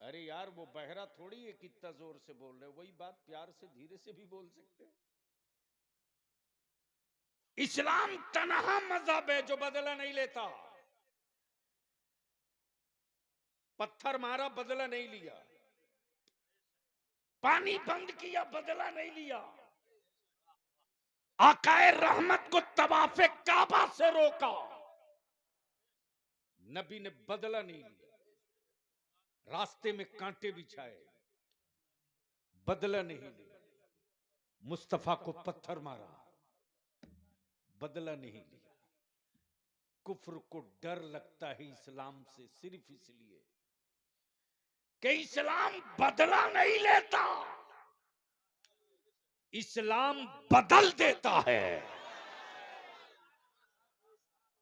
अरे यार, वो बहरा थोड़ी है कितना जोर से बोल रहे, वही बात प्यार से धीरे से भी बोल सकते हैं। इस्लाम तनहा मजहब है जो बदला नहीं लेता। पत्थर मारा बदला नहीं लिया, पानी बंद किया बदला नहीं लिया, आकाए रहमत को तवाफे काबा से रोका, नबी ने बदला नहीं लिया। रास्ते में कांटे बिछाए, बदला नहीं लिया। मुस्तफा को पत्थर मारा, बदला नहीं लिया। कुफ्र को डर लगता है इस्लाम से सिर्फ इसलिए कि इस्लाम बदला नहीं लेता, इस्लाम बदल देता है।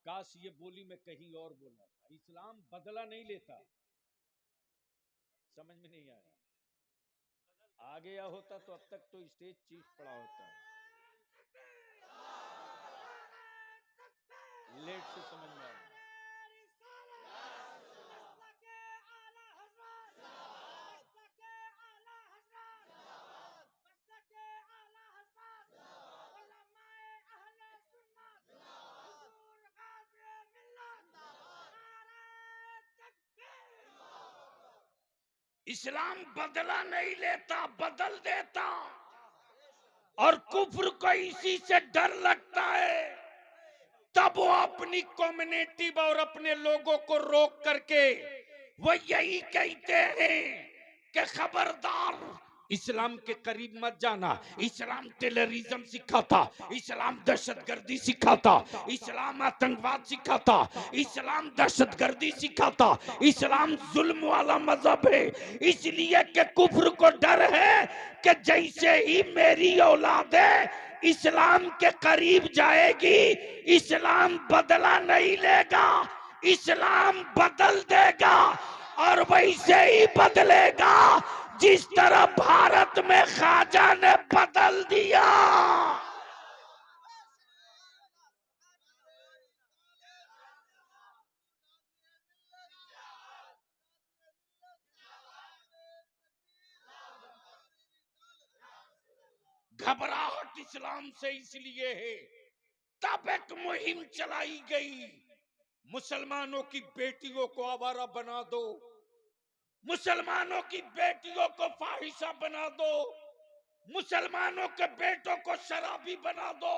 काश ये बोली मैं कहीं और बोला था, इस्लाम बदला नहीं लेता। समझ में नहीं आया? आ गया होता तो अब तक तो स्टेज चीख पड़ा होता। लेट से समझ में आया। इस्लाम बदला नहीं लेता, बदल देता। और कुफ्र को इसी से डर लगता है, तब वो अपनी कम्युनिटी और अपने लोगों को रोक करके वो यही कहते हैं कि खबरदार इस्लाम के करीब मत जाना। इस्लाम टेररिज्म सिखाता, इस्लाम दहशतगर्दी सिखाता, इस्लाम आतंकवाद सिखाता, इस्लाम दहशतगर्दी सिखाता, इस्लाम जुल्म वाला मजहब है। इसलिए कि कुफ्र को डर है कि जैसे ही मेरी औलाद है इस्लाम के करीब जाएगी, इस्लाम बदला नहीं लेगा, इस्लाम बदल देगा। और वैसे ही बदलेगा जिस तरह भारत में ख्वाजा ने बदल दिया। घबराहट इस्लाम से इसलिए है, तब एक मुहिम चलाई गई, मुसलमानों की बेटियों को आवारा बना दो, मुसलमानों की बेटियों को फाहिशा बना दो, मुसलमानों के बेटों को शराबी बना दो,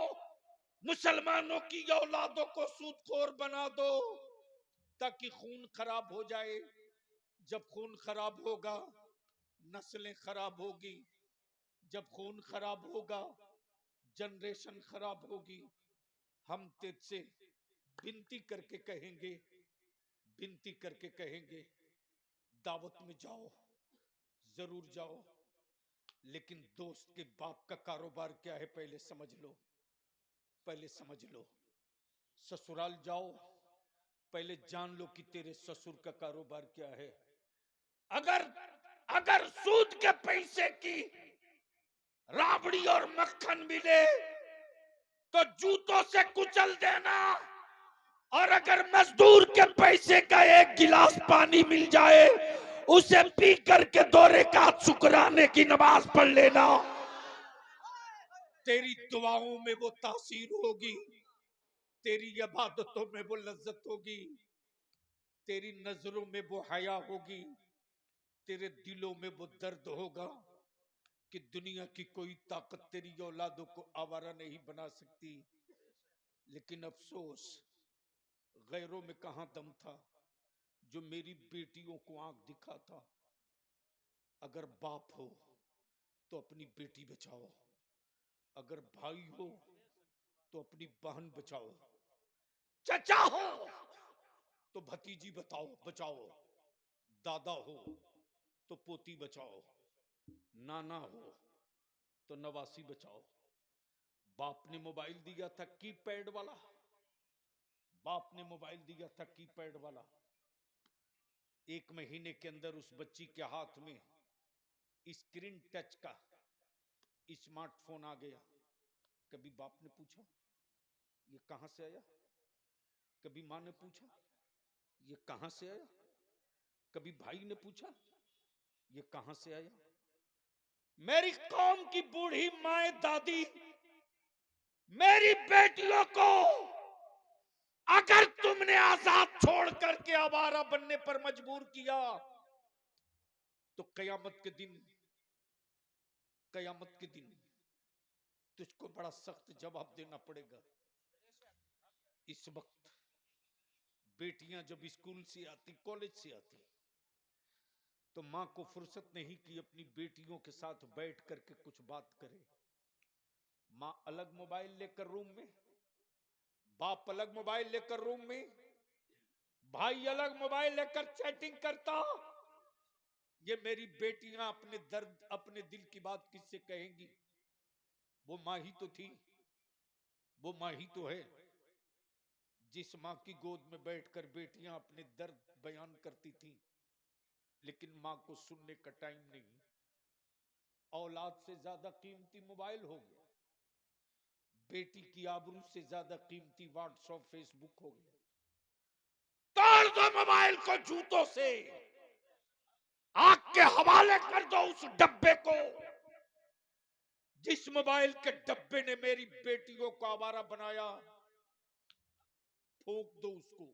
मुसलमानों की औलादों को सूदखोर बना दो, ताकि खून खराब हो जाए। जब खून खराब होगा नस्लें खराब होगी, जब खून खराब होगा जनरेशन खराब होगी। हम तुझसे विनती करके कहेंगे, विनती करके कहेंगे, दावत में जाओ, जरूर जाओ, लेकिन दोस्त के बाप का कारोबार क्या है पहले समझ लो, पहले समझ लो। ससुराल जाओ, पहले जान लो कि तेरे ससुर का कारोबार क्या है। अगर अगर सूद के पैसे की राबड़ी और मक्खन मिले तो जूतों से कुचल देना, और अगर मजदूर के पैसे का एक गिलास पानी मिल जाए उसे पी करके दो रकात शुक्राने की नमाज पढ़ लेना। तेरी दुआओं में वो तासीर होगी, तेरी इबादतों में वो लज्जत होगी, तेरी नजरों में वो हया होगी, तेरे दिलों में वो दर्द होगा कि दुनिया की कोई ताकत तेरी औलादों को आवारा नहीं बना सकती। लेकिन अफसोस, गैरों में कहां दम था जो मेरी बेटियों को आंख दिखा था। अगर बाप हो तो अपनी बेटी बचाओ, अगर भाई हो तो अपनी बहन बचाओ, चचा हो तो भतीजी बताओ बचाओ, दादा हो तो पोती बचाओ, नाना हो तो नवासी बचाओ। बाप ने मोबाइल दिया था कीपैड वाला, बाप ने मोबाइल दिया था कीपैड वाला, 1 महीने के अंदर उस बच्ची के हाथ में स्क्रीन टच का स्मार्टफोन आ गया। कभी बाप ने पूछा ये कहां से आया, कभी मां ने पूछा ये कहां से आया, कभी भाई ने पूछा ये कहां से आया। मेरी कौम की बूढ़ी माए दादी मेरी बेटियों को अगर तुमने आजाद छोड़ करके आवारा बनने पर मजबूर किया तो कयामत के दिन, कयामत के दिन तुझको बड़ा सख्त जवाब देना पड़ेगा। इस वक्त बेटियां जब स्कूल से आती, कॉलेज से आती, तो मां को फुर्सत नहीं कि अपनी बेटियों के साथ बैठ करके कुछ बात करे। मां अलग मोबाइल लेकर रूम में, बाप अलग मोबाइल लेकर रूम में, भाई अलग मोबाइल लेकर चैटिंग करता। ये मेरी बेटियां अपने दर्द, अपने दिल की बात किससे कहेंगी? वो मां ही तो थी, वो मां ही तो है जिस मां की गोद में बैठकर बेटियां अपने दर्द बयान करती थी। लेकिन मां को सुनने का टाइम नहीं। औलाद से ज्यादा कीमती मोबाइल हो गया, बेटी की आबरू से ज्यादा कीमती व्हाट्सएप फेसबुक हो गया। तोड़ दो मोबाइल को जूतों से, आग के हवाले कर दो उस डब्बे को जिस मोबाइल के डब्बे ने मेरी बेटियों को आवारा बनाया। फूंक दो उसको,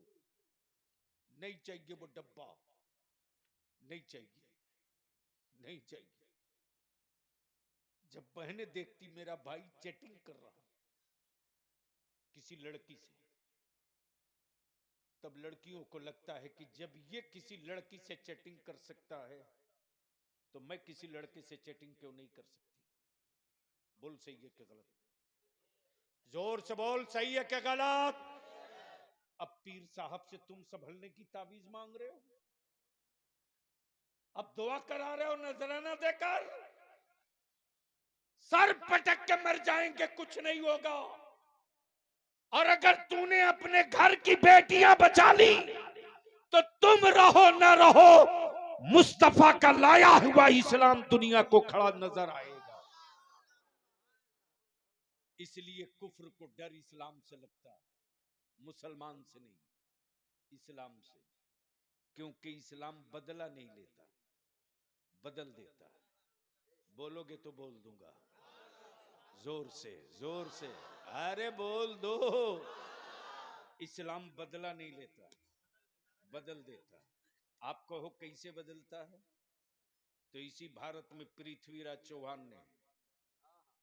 नहीं चाहिए वो डब्बा, नहीं चाहिए, नहीं चाहिए। जब बहनें देखती मेरा भाई चैटिंग कर रहा किसी लड़की से, तब लड़कियों को लगता है कि जब ये किसी लड़की से चैटिंग कर सकता है तो मैं किसी लड़के से चैटिंग क्यों नहीं कर सकती। बोल सही है क्या गलत? जोर से बोल, सही है क्या गलत? अब पीर साहब से तुम संभलने की ताबीज मांग रहे हो, अब दुआ करा रहे हो नजराना देकर। सर पटक के मर जाएंगे, कुछ नहीं होगा। और अगर तूने अपने घर की बेटियां बचा ली तो तुम रहो न रहो, मुस्तफा का लाया हुआ इस्लाम दुनिया को खड़ा नजर आएगा। इसलिए कुफ्र को डर इस्लाम से लगता है, मुसलमान से नहीं, इस्लाम से। क्योंकि इस्लाम बदला नहीं लेता, बदल देता है। बोलोगे तो बोल दूंगा। जोर से, जोर से, अरे बोल दो। इस्लाम बदला नहीं लेता, बदल देता। आप कहो कैसे बदलता है? तो इसी भारत में पृथ्वीराज चौहान ने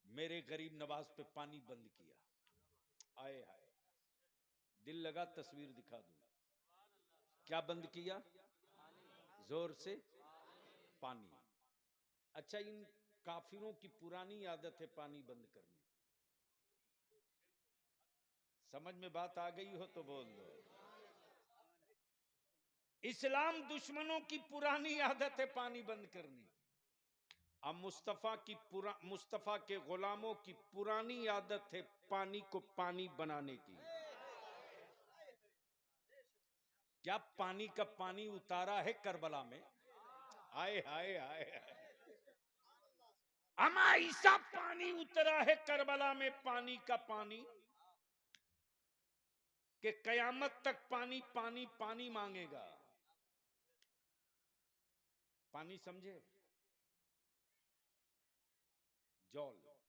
मेरे गरीब नवाज पे पानी बंद किया। आए हाय, दिल लगा तस्वीर दिखा दूं। क्या बंद किया? जोर से पानी। अच्छा, इन काफिरों की पुरानी आदत है पानी बंद करने की। समझ में बात आ गई हो तो बोल दो। इस्लाम दुश्मनों की पुरानी आदत है पानी बंद करने की। अब मुस्तफा के गुलामों की पुरानी आदत है पानी को पानी बनाने की। क्या पानी का पानी उतारा है करबला में? हाय हाय हाय हाय। ऐसा पानी उतरा है करबला में, पानी का पानी, कि कयामत तक पानी पानी पानी मांगेगा। पानी समझे? जौल,